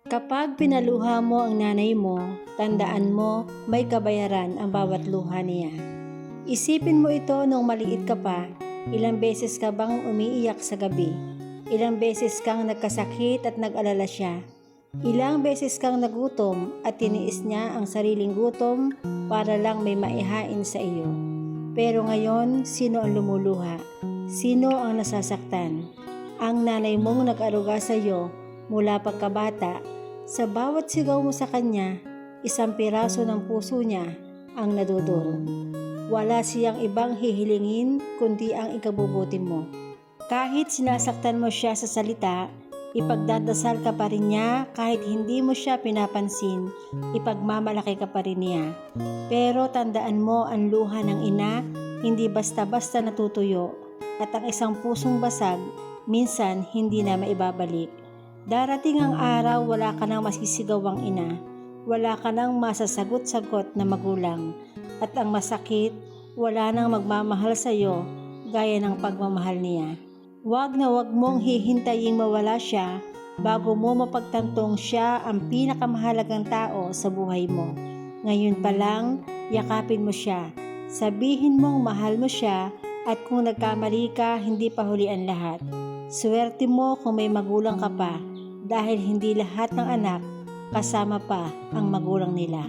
Kapag pinaluha mo ang nanay mo, tandaan mo may kabayaran ang bawat luha niya. Isipin mo ito nung maliit ka pa, ilang beses ka bang umiiyak sa gabi? Ilang beses kang nagkasakit at nag-alala siya? Ilang beses kang nagutom at tiniis niya ang sariling gutom para lang may maihain sa iyo? Pero ngayon, sino ang lumuluha? Sino ang nasasaktan? Ang nanay mong nag-aruga sa iyo mula pagkabata. Sa bawat sigaw mo sa kanya, isang piraso ng puso niya ang nadudurog. Wala siyang ibang hihilingin kundi ang ikabubuti mo. Kahit sinasaktan mo siya sa salita, ipagdadasal ka pa rin niya. Kahit hindi mo siya pinapansin, ipagmamalaki ka pa rin niya. Pero tandaan mo, ang luha ng ina hindi basta-basta natutuyo, at ang isang pusong basag minsan hindi na maibabalik. Darating ang araw, wala ka nang masisigawang ina, wala ka nang masasagot-sagot na magulang, at ang masakit, wala nang magmamahal sa iyo gaya ng pagmamahal niya. Huwag na huwag mong hihintaying mawala siya bago mo mapagtantong siya ang pinakamahalagang tao sa buhay mo. Ngayon pa lang, yakapin mo siya. Sabihin mong mahal mo siya, at kung nagkamali ka, hindi pa huli ang lahat. Swerte mo kung may magulang ka pa, dahil hindi lahat ng anak kasama pa ang magulang nila.